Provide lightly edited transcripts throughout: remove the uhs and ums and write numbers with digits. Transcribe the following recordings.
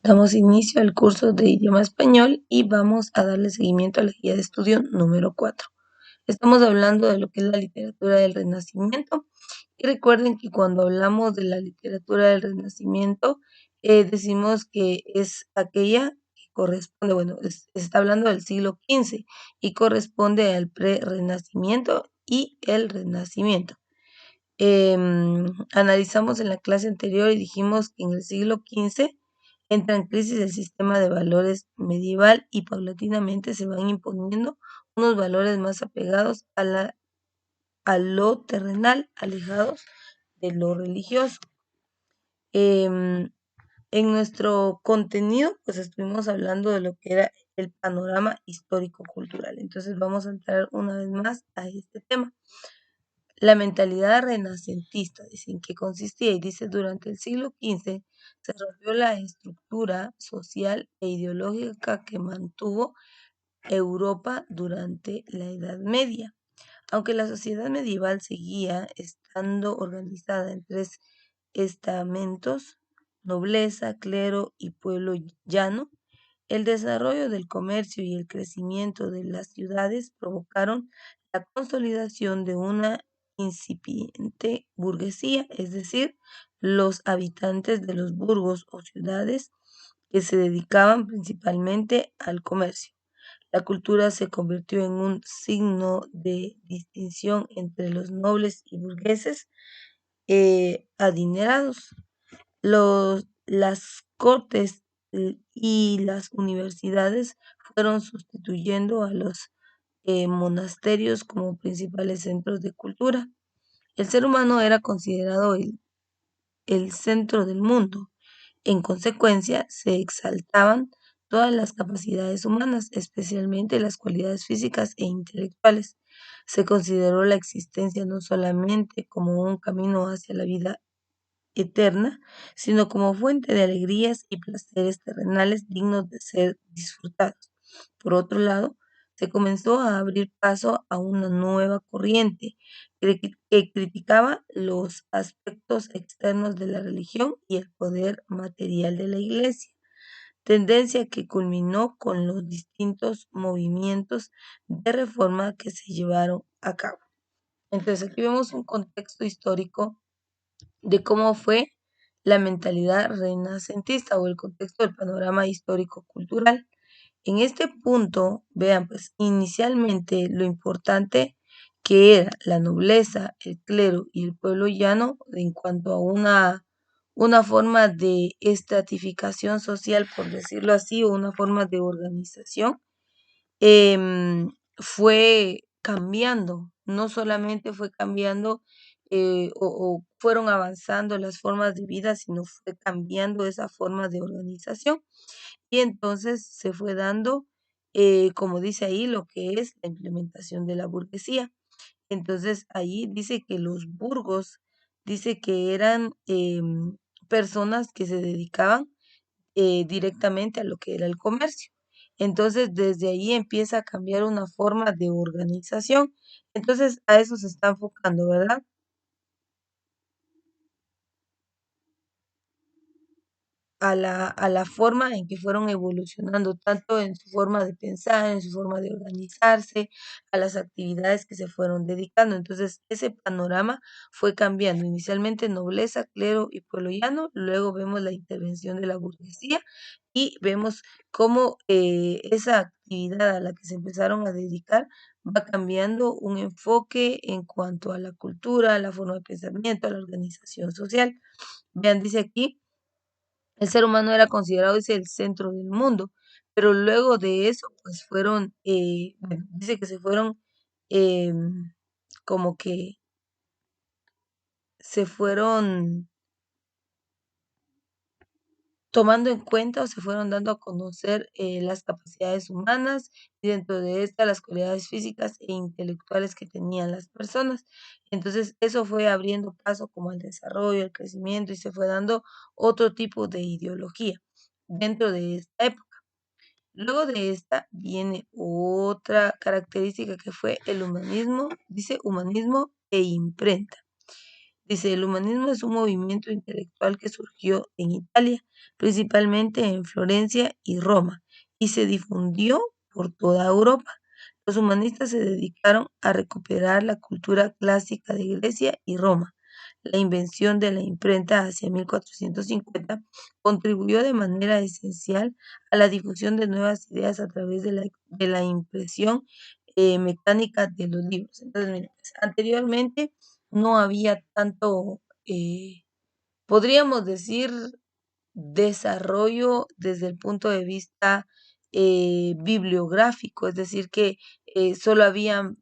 Damos inicio al curso de idioma español y vamos a darle seguimiento a la guía de estudio número 4. Estamos hablando de lo que es la literatura del Renacimiento y recuerden que cuando hablamos de la literatura del Renacimiento decimos que es aquella que corresponde, está hablando del siglo XV y corresponde al pre-Renacimiento y el Renacimiento. Analizamos en la clase anterior y dijimos que en el siglo XV entra en crisis el sistema de valores medieval y paulatinamente se van imponiendo unos valores más apegados a lo terrenal, alejados de lo religioso. Em, en nuestro contenido, pues estuvimos hablando de lo que era el panorama histórico-cultural. Entonces vamos a entrar una vez más a este tema. La mentalidad renacentista, dice, ¿en qué consistía? Y dice, durante el siglo XV se rompió la estructura social e ideológica que mantuvo Europa durante la Edad Media. Aunque la sociedad medieval seguía estando organizada en tres estamentos, nobleza, clero y pueblo llano, el desarrollo del comercio y el crecimiento de las ciudades provocaron la consolidación de una incipiente burguesía, es decir, los habitantes de los burgos o ciudades que se dedicaban principalmente al comercio. La cultura se convirtió en un signo de distinción entre los nobles y burgueses adinerados. Las cortes y las universidades fueron sustituyendo a los monasterios como principales centros de cultura. El ser humano era considerado el centro del mundo. En consecuencia, se exaltaban todas las capacidades humanas, especialmente las cualidades físicas e intelectuales. Se consideró la existencia no solamente como un camino hacia la vida eterna, sino como fuente de alegrías y placeres terrenales dignos de ser disfrutados. Por otro lado, se comenzó a abrir paso a una nueva corriente que criticaba los aspectos externos de la religión y el poder material de la Iglesia, tendencia que culminó con los distintos movimientos de reforma que se llevaron a cabo. Entonces, aquí vemos un contexto histórico de cómo fue la mentalidad renacentista o el contexto del panorama histórico-cultural. En este punto, vean, pues inicialmente lo importante que era la nobleza, el clero y el pueblo llano en cuanto a una forma de estratificación social, por decirlo así, o una forma de organización, fue cambiando, no solamente fue cambiando o fueron avanzando las formas de vida, sino fue cambiando esa forma de organización y entonces se fue dando, como dice ahí, lo que es la implementación de la burguesía. Entonces ahí dice que los burgos, dice que eran personas que se dedicaban directamente a lo que era el comercio. Entonces, desde ahí empieza a cambiar una forma de organización. Entonces, a eso se está enfocando, ¿verdad? A la forma en que fueron evolucionando, tanto en su forma de pensar, en su forma de organizarse, a las actividades que se fueron dedicando. Entonces, ese panorama fue cambiando. Inicialmente nobleza, clero y pueblo llano, luego vemos la intervención de la burguesía y vemos cómo esa actividad a la que se empezaron a dedicar va cambiando un enfoque en cuanto a la cultura, a la forma de pensamiento, a la organización social. Vean, dice aquí el ser humano era considerado, dice, el centro del mundo, pero luego de eso, pues fueron, dice que se fueron, como que se fueron tomando en cuenta o se fueron dando a conocer las capacidades humanas y dentro de estas las cualidades físicas e intelectuales que tenían las personas. Entonces, eso fue abriendo paso como al desarrollo, al crecimiento y se fue dando otro tipo de ideología dentro de esta época. Luego de esta viene otra característica que fue el humanismo, dice humanismo e imprenta. Dice, el humanismo es un movimiento intelectual que surgió en Italia, principalmente en Florencia y Roma, y se difundió por toda Europa. Los humanistas se dedicaron a recuperar la cultura clásica de Grecia y Roma. La invención de la imprenta hacia 1450 contribuyó de manera esencial a la difusión de nuevas ideas a través de la impresión mecánica de los libros. Entonces, mira, pues, anteriormente no había tanto, podríamos decir, desarrollo desde el punto de vista bibliográfico, es decir, que solo había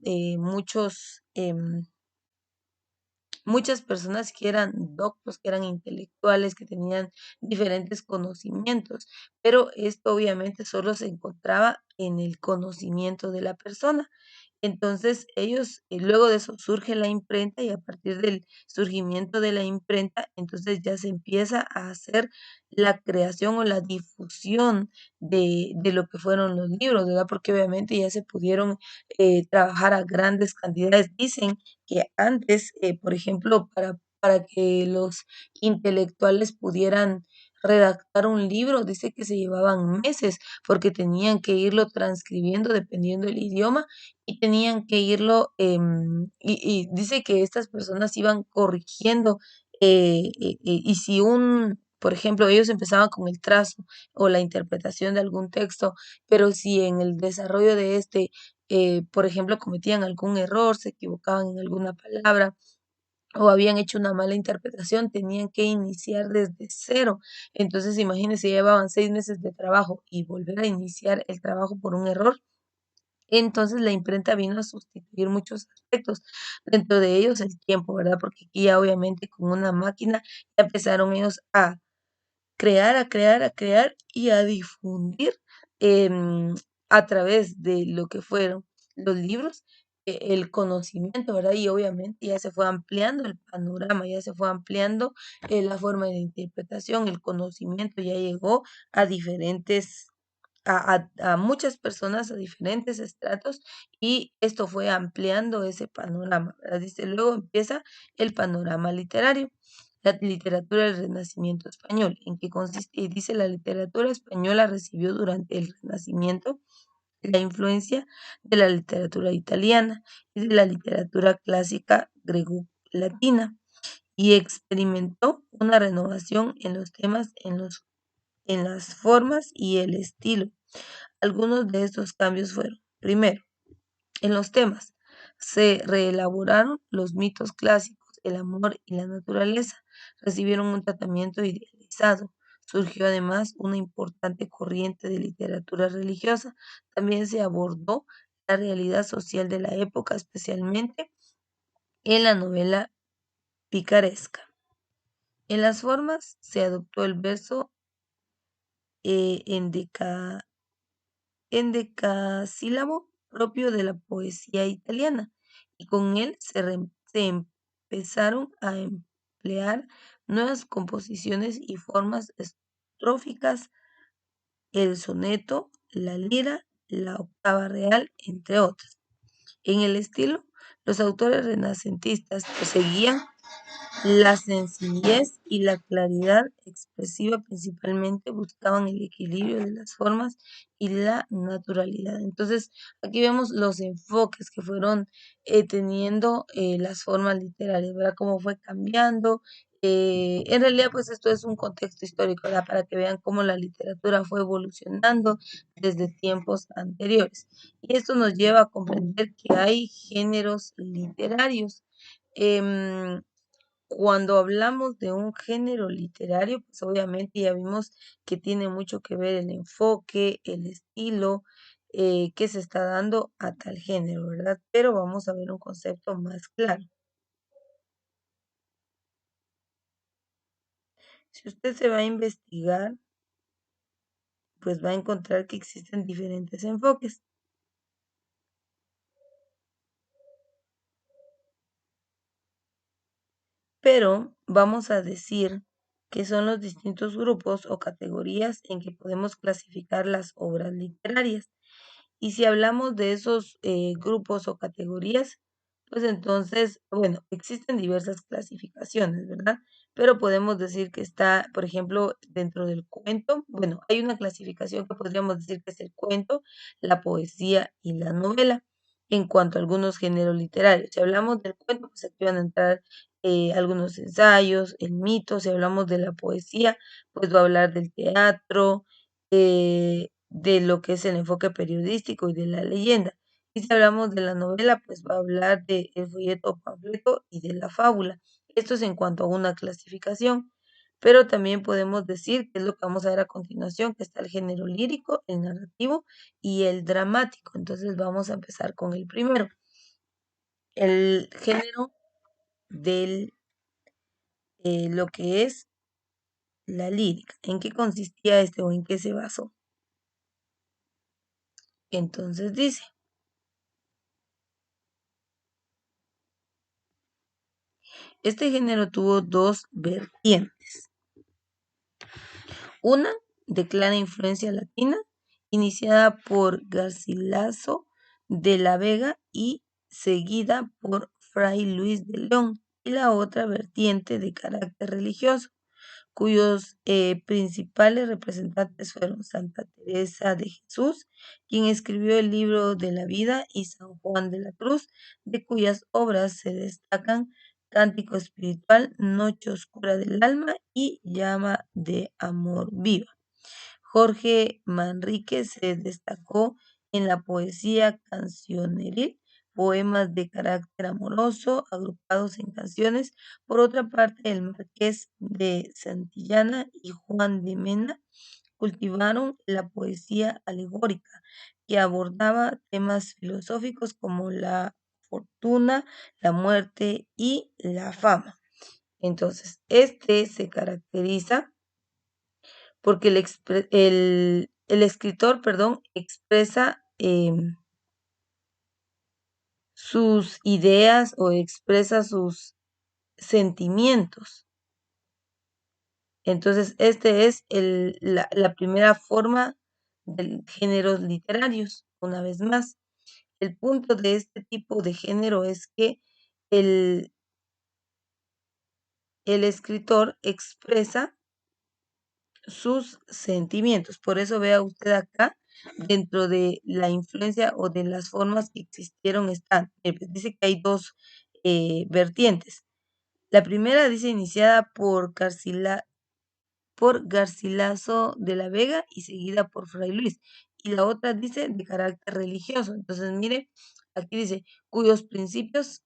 muchas personas que eran doctos, que eran intelectuales, que tenían diferentes conocimientos, pero esto obviamente solo se encontraba en el conocimiento de la persona. Entonces ellos, luego de eso surge la imprenta y a partir del surgimiento de la imprenta, entonces ya se empieza a hacer la creación o la difusión de lo que fueron los libros, ¿verdad? Porque obviamente ya se pudieron trabajar a grandes cantidades. Dicen que antes, por ejemplo, para que los intelectuales pudieran redactar un libro, dice que se llevaban meses porque tenían que irlo transcribiendo dependiendo del idioma y tenían que irlo, y dice que estas personas iban corrigiendo, y si por ejemplo, ellos empezaban con el trazo o la interpretación de algún texto, pero si en el desarrollo de este, por ejemplo, cometían algún error, se equivocaban en alguna palabra o habían hecho una mala interpretación, tenían que iniciar desde cero. Entonces, imagínense, llevaban 6 meses de trabajo y volver a iniciar el trabajo por un error. Entonces la imprenta vino a sustituir muchos aspectos, dentro de ellos el tiempo, ¿verdad? Porque aquí ya obviamente con una máquina ya empezaron ellos a crear, a crear, a crear y a difundir em, a través de lo que fueron los libros, el conocimiento, ¿verdad? Y obviamente ya se fue ampliando el panorama, ya se fue ampliando la forma de interpretación, el conocimiento ya llegó a diferentes a muchas personas, a diferentes estratos, y esto fue ampliando ese panorama, ¿verdad? Dice, luego empieza el panorama literario, la literatura del Renacimiento español, en qué consiste, y dice, la literatura española recibió durante el Renacimiento la influencia de la literatura italiana y de la literatura clásica greco-latina, y experimentó una renovación en los temas, en las formas y el estilo. Algunos de estos cambios fueron, primero, en los temas, se reelaboraron los mitos clásicos, el amor y la naturaleza, recibieron un tratamiento idealizado. Surgió además una importante corriente de literatura religiosa. También se abordó la realidad social de la época, especialmente en la novela picaresca. En las formas se adoptó el verso en endecasílabo propio de la poesía italiana, y con él se empezaron a emplear nuevas composiciones y formas estróficas, el soneto, la lira, la octava real, entre otras. En el estilo, los autores renacentistas seguían la sencillez y la claridad expresiva principalmente buscaban el equilibrio de las formas y la naturalidad. Entonces, aquí vemos los enfoques que fueron teniendo las formas literarias, ¿verdad? Cómo fue cambiando. En realidad, pues esto es un contexto histórico, ¿verdad? Para que vean cómo la literatura fue evolucionando desde tiempos anteriores. Y esto nos lleva a comprender que hay géneros literarios. Em, Cuando hablamos de un género literario, pues obviamente ya vimos que tiene mucho que ver el enfoque, el estilo que se está dando a tal género, ¿verdad? Pero vamos a ver un concepto más claro. Si usted se va a investigar, pues va a encontrar que existen diferentes enfoques, pero vamos a decir que son los distintos grupos o categorías en que podemos clasificar las obras literarias. Y si hablamos de esos grupos o categorías, Pues entonces, bueno, existen diversas clasificaciones, ¿verdad? Pero podemos decir que está, por ejemplo, dentro del cuento, bueno, hay una clasificación que podríamos decir que es el cuento, la poesía y la novela, en cuanto a algunos géneros literarios. Si hablamos del cuento, pues aquí van a entrar algunos ensayos, el mito. Si hablamos de la poesía, pues va a hablar del teatro, de lo que es el enfoque periodístico y de la leyenda. Y si hablamos de la novela, pues va a hablar del folleto o panfleto y de la fábula. Esto es en cuanto a una clasificación, pero también podemos decir, que es lo que vamos a ver a continuación, que está el género lírico, el narrativo y el dramático. Entonces vamos a empezar con el primero, el género del lo que es la lírica. ¿En qué consistía este o en qué se basó? Entonces dice, este género tuvo dos vertientes. Una de clara influencia latina, iniciada por Garcilaso de la Vega y seguida por Fray Luis de León, y la otra vertiente de carácter religioso, cuyos principales representantes fueron Santa Teresa de Jesús, quien escribió el libro de la vida, y San Juan de la Cruz, de cuyas obras se destacan Cántico Espiritual, Noche Oscura del Alma y Llama de Amor Viva. Jorge Manrique se destacó en la poesía cancioneril, poemas de carácter amoroso agrupados en canciones. Por otra parte, el Marqués de Santillana y Juan de Mena cultivaron la poesía alegórica, que abordaba temas filosóficos como la fortuna, la muerte y la fama. Entonces, este se caracteriza porque el escritor, perdón, expresa sus ideas o expresa sus sentimientos. Entonces, este es la primera forma de géneros literarios, una vez más. El punto de este tipo de género es que el, el escritor expresa sus sentimientos. Por eso vea usted acá, dentro de la influencia o de las formas que existieron, están, pues, dice que hay dos vertientes. La primera dice iniciada por Garcilaso de la Vega y seguida por Fray Luis. Y la otra dice de carácter religioso. Entonces, mire, aquí dice, cuyos principios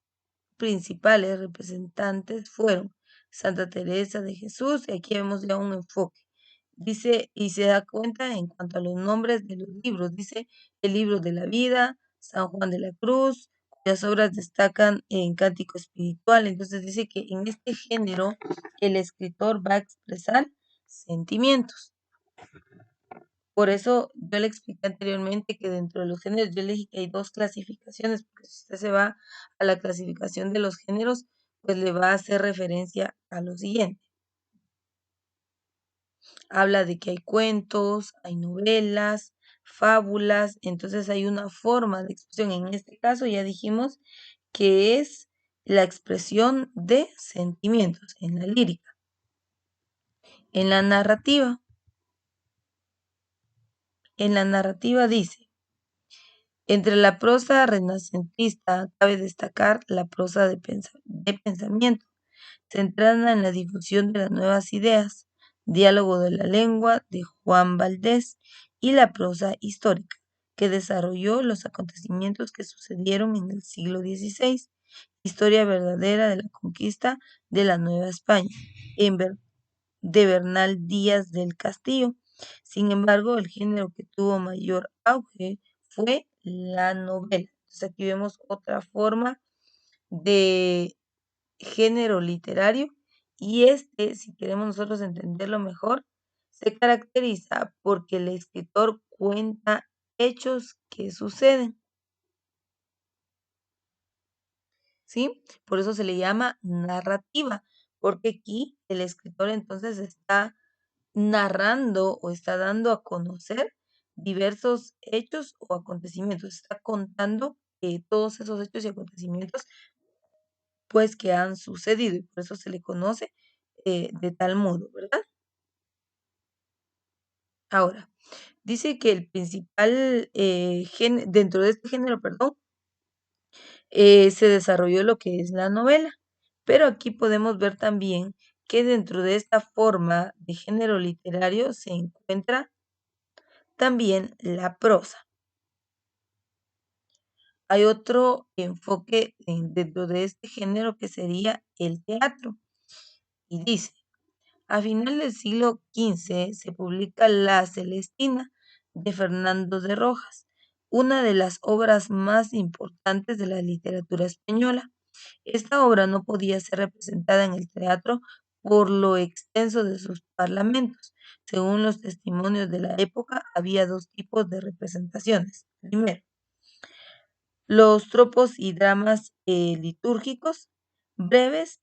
principales representantes fueron Santa Teresa de Jesús, y aquí vemos ya un enfoque. Dice, y se da cuenta en cuanto a los nombres de los libros, dice el libro de la vida, San Juan de la Cruz, cuyas obras destacan en Cántico Espiritual. Entonces dice que en este género el escritor va a expresar sentimientos. Por eso yo le expliqué anteriormente que dentro de los géneros yo le dije que hay dos clasificaciones, porque si usted se va a la clasificación de los géneros, pues le va a hacer referencia a lo siguiente. Habla de que hay cuentos, hay novelas, fábulas, entonces hay una forma de expresión. En este caso ya dijimos que es la expresión de sentimientos en la lírica. En la narrativa dice, entre la prosa renacentista cabe destacar la prosa de pensamiento, centrada en la difusión de las nuevas ideas, diálogo de la lengua de Juan Valdés, y la prosa histórica, que desarrolló los acontecimientos que sucedieron en el siglo XVI, historia verdadera de la conquista de la Nueva España, de Bernal Díaz del Castillo. Sin embargo, el género que tuvo mayor auge fue la novela. Entonces aquí vemos otra forma de género literario, y este, si queremos nosotros entenderlo mejor, se caracteriza porque el escritor cuenta hechos que suceden, ¿sí? Por eso se le llama narrativa, porque aquí el escritor entonces está narrando o está dando a conocer diversos hechos o acontecimientos, está contando todos esos hechos y acontecimientos pues que han sucedido y por eso se le conoce de tal modo, ¿verdad? Ahora, dice que el principal dentro de este género, perdón, se desarrolló lo que es la novela, pero aquí podemos ver también que dentro de esta forma de género literario se encuentra también la prosa. Hay otro enfoque dentro de este género que sería el teatro y dice, a final del siglo XV se publica La Celestina de Fernando de Rojas, una de las obras más importantes de la literatura española. Esta obra no podía ser representada en el teatro por lo extenso de sus parlamentos. Según los testimonios de la época, había dos tipos de representaciones. Primero, los tropos y dramas litúrgicos, breves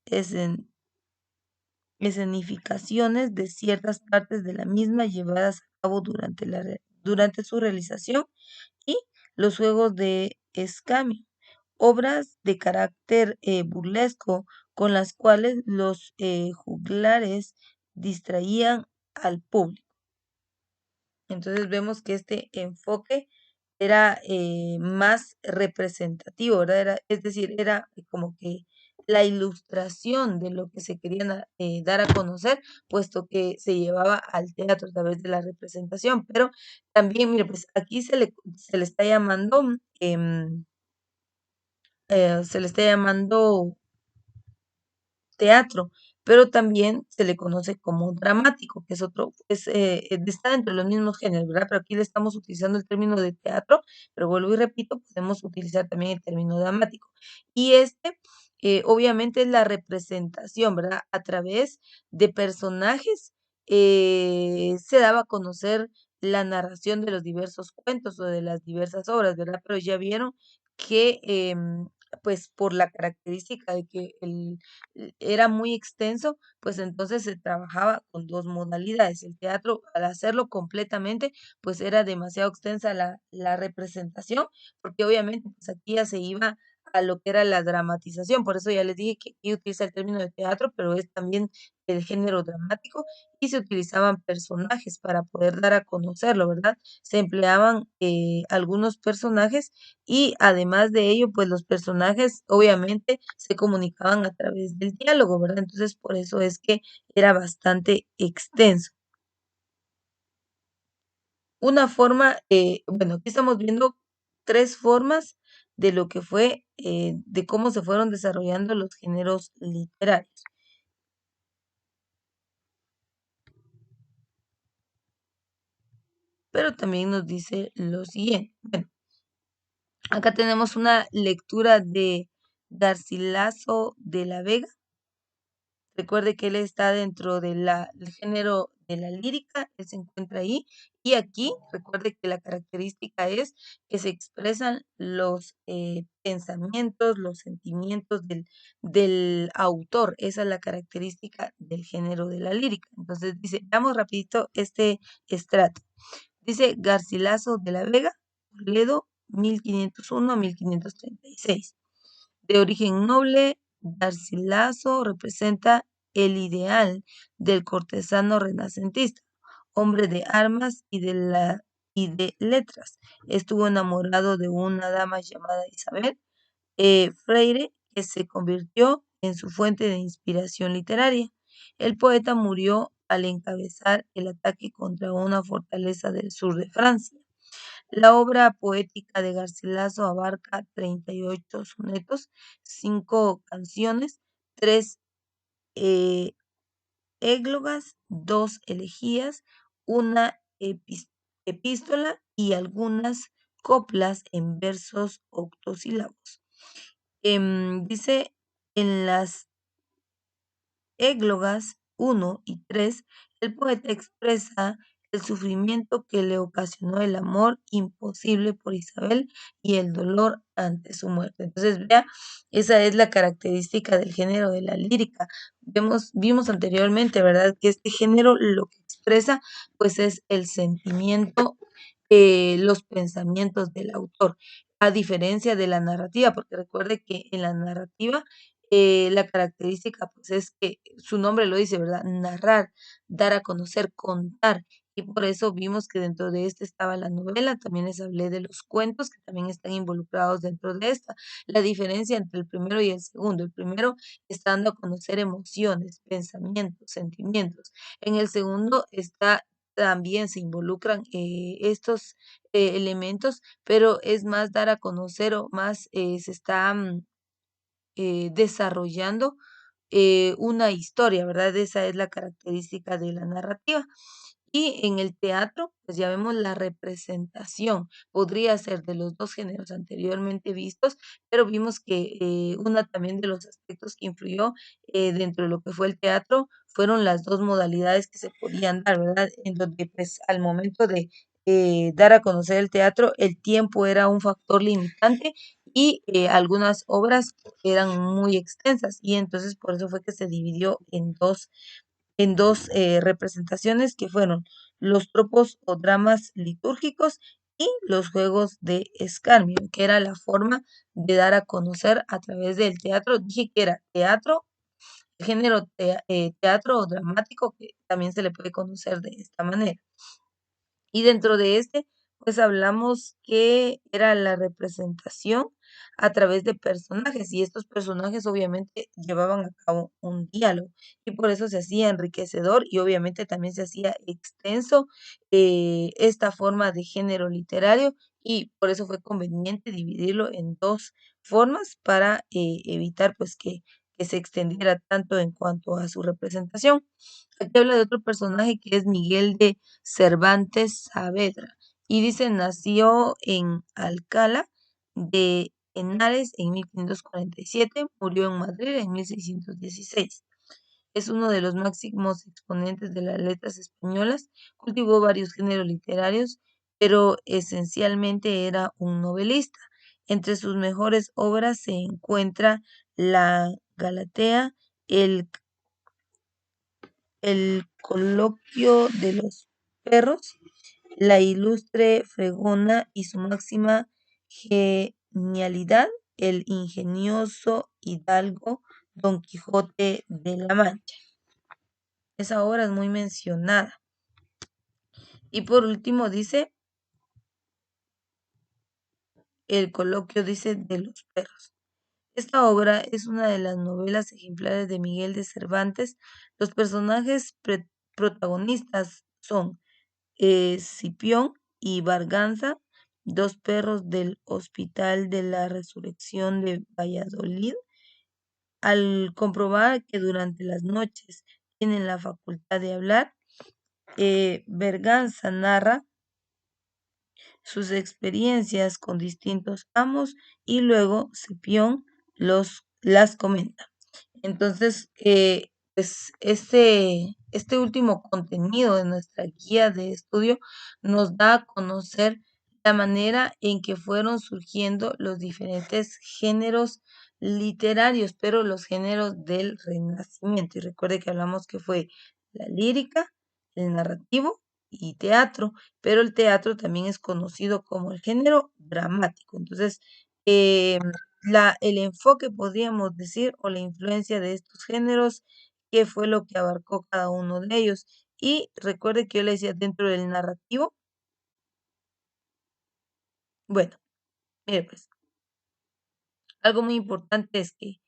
escenificaciones de ciertas partes de la misma llevadas a cabo durante su realización y los juegos de escamio, obras de carácter burlesco con las cuales los juglares distraían al público. Entonces vemos que este enfoque era más representativo, ¿verdad? Es decir, era como que la ilustración de lo que se querían dar a conocer, puesto que se llevaba al teatro a través de la representación. Pero también, mire, pues aquí se le está llamando, se le está llamando teatro, pero también se le conoce como dramático, que es otro, está dentro de los mismos géneros, ¿verdad? Pero aquí le estamos utilizando el término de teatro, pero vuelvo y repito, podemos utilizar también el término dramático. Y obviamente, es la representación, ¿verdad? A través de personajes se daba a conocer la narración de los diversos cuentos o de las diversas obras, ¿verdad? Pero ya vieron que, pues por la característica de que era muy extenso, pues entonces se trabajaba con dos modalidades. El teatro, al hacerlo completamente, pues era demasiado extensa la representación, porque obviamente pues aquí ya se iba a lo que era la dramatización. Por eso ya les dije que aquí utiliza el término de teatro, pero es también el género dramático y se utilizaban personajes para poder dar a conocerlo, ¿verdad? Se empleaban algunos personajes y además de ello, pues los personajes obviamente se comunicaban a través del diálogo, ¿verdad? Entonces, por eso es que era bastante extenso. Una forma, bueno, aquí estamos viendo tres formas de lo que fue, de cómo se fueron desarrollando los géneros literarios. Pero también nos dice lo siguiente. Bueno, acá tenemos una lectura de Garcilaso de la Vega. Recuerde que él está dentro del género de la lírica, él se encuentra ahí. Y aquí, recuerde que la característica es que se expresan los pensamientos, los sentimientos del autor. Esa es la característica del género de la lírica. Entonces dice, veamos rapidito este estrato. Dice Garcilaso de la Vega, Toledo, 1501 a 1536. De origen noble, Garcilaso representa el ideal del cortesano renacentista, hombre de armas y de letras. Estuvo enamorado de una dama llamada Isabel Freire, que se convirtió en su fuente de inspiración literaria. El poeta murió al encabezar el ataque contra una fortaleza del sur de Francia. La obra poética de Garcilaso abarca 38 sonetos, 5 canciones, 3 eh, églogas, 2 elegías, una epístola y algunas coplas en versos octosílabos. Dice en las églogas 1 y 3, el poeta expresa el sufrimiento que le ocasionó el amor imposible por Isabel y el dolor ante su muerte. Entonces, vea, esa es la característica del género de la lírica. Vimos anteriormente, ¿verdad? Que este género lo que expresa, pues es el sentimiento, los pensamientos del autor, a diferencia de la narrativa, porque recuerde que en la narrativa la característica, pues, es que su nombre lo dice, ¿verdad? Narrar, dar a conocer, contar. Y por eso vimos que dentro de este estaba la novela, también les hablé de los cuentos que también están involucrados dentro de esta. La diferencia entre el primero y el segundo, el primero está dando a conocer emociones, pensamientos, sentimientos. En el segundo está también se involucran estos elementos, pero es más dar a conocer o más se está desarrollando una historia, ¿verdad? Esa es la característica de la narrativa. Y en el teatro, pues ya vemos la representación. Podría ser de los 2 géneros anteriormente vistos, pero vimos que, una también de los aspectos que influyó, dentro de lo que fue el teatro, fueron las 2 modalidades que se podían dar, ¿verdad? En donde, pues, al momento de, dar a conocer el teatro, el tiempo era un factor limitante y, algunas obras eran muy extensas, y entonces por eso fue que se dividió en 2 representaciones que fueron los tropos o dramas litúrgicos y los juegos de escarnio, que era la forma de dar a conocer a través del teatro. Dije que era teatro, género teatro o dramático, que también se le puede conocer de esta manera. Y dentro de este, pues hablamos que era la representación a través de personajes y estos personajes obviamente llevaban a cabo un diálogo y por eso se hacía enriquecedor y obviamente también se hacía extenso esta forma de género literario y por eso fue conveniente dividirlo en 2 formas para evitar pues que se extendiera tanto en cuanto a su representación. Aquí habla de otro personaje que es Miguel de Cervantes Saavedra. Y dice, nació en Alcalá de Henares en 1547, murió en Madrid en 1616. Es uno de los máximos exponentes de las letras españolas, cultivó varios géneros literarios, pero esencialmente era un novelista. Entre sus mejores obras se encuentra La Galatea, el el coloquio de los perros, la ilustre fregona y su máxima genialidad, el ingenioso hidalgo Don Quijote de la Mancha. Esa obra es muy mencionada. Y por último dice, el coloquio dice de los perros. Esta obra es una de las novelas ejemplares de Miguel de Cervantes. Los personajes protagonistas son Cipión y Barganza, 2 perros del Hospital de la Resurrección de Valladolid, al comprobar que durante las noches tienen la facultad de hablar, Berganza narra sus experiencias con distintos amos y luego Cipión las comenta. Entonces, pues este último contenido de nuestra guía de estudio nos da a conocer la manera en que fueron surgiendo los diferentes géneros literarios, pero los géneros del Renacimiento. Y recuerde que hablamos que fue la lírica, el narrativo y teatro, pero el teatro también es conocido como el género dramático. Entonces, em, el enfoque, podríamos decir, o la influencia de estos géneros, qué fue lo que abarcó cada uno de ellos. Y recuerde que yo le decía dentro del narrativo, bueno, mire pues, algo muy importante es que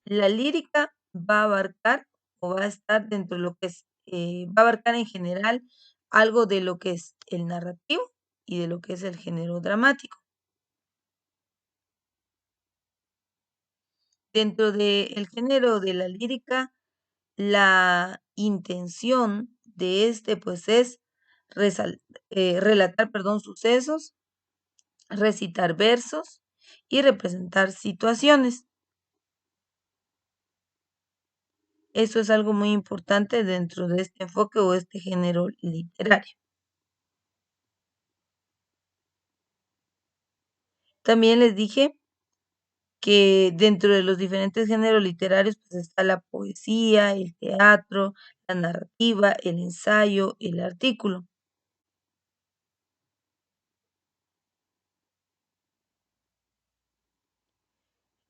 la lírica va a abarcar o va a estar dentro de lo que es, va a abarcar en general algo de lo que es el narrativo y de lo que es el género dramático. Dentro del género de la lírica, la intención de este, pues, es relatar, perdón, sucesos, recitar versos y representar situaciones. Eso es algo muy importante dentro de este enfoque o este género literario. También les dije que dentro de los diferentes géneros literarios, pues, está la poesía, el teatro, la narrativa, el ensayo, el artículo.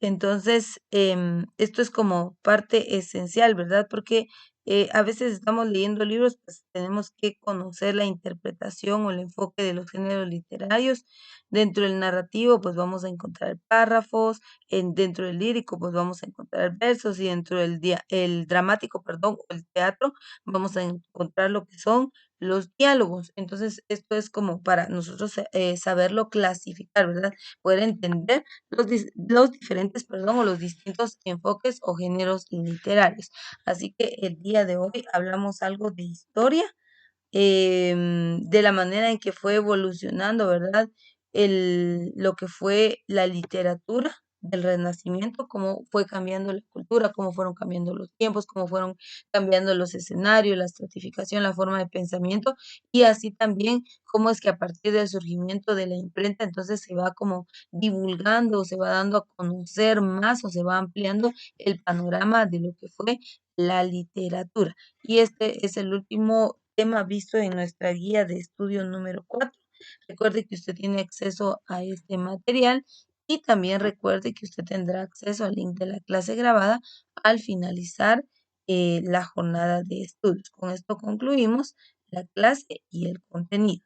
Entonces, esto es como parte esencial, ¿verdad? Porque a veces estamos leyendo libros, pues tenemos que conocer la interpretación o el enfoque de los géneros literarios. Dentro del narrativo, pues vamos a encontrar párrafos, dentro del lírico, pues vamos a encontrar versos, y dentro del el dramático, perdón, o el teatro, vamos a encontrar lo que son los diálogos. Entonces, esto es como para nosotros saberlo clasificar, ¿verdad? Poder entender los diferentes, perdón, o los distintos enfoques o géneros literarios. Así que el día de hoy hablamos algo de historia, de la manera en que fue evolucionando, ¿verdad? Lo que fue la literatura del Renacimiento, cómo fue cambiando la cultura, cómo fueron cambiando los tiempos, cómo fueron cambiando los escenarios, la estratificación, la forma de pensamiento, y así también cómo es que a partir del surgimiento de la imprenta, entonces se va como divulgando, se va dando a conocer más o se va ampliando el panorama de lo que fue la literatura. Y este es el último tema visto en nuestra guía de estudio número 4. Recuerde que usted tiene acceso a este material y también recuerde que usted tendrá acceso al link de la clase grabada al finalizar la jornada de estudios. Con esto concluimos la clase y el contenido.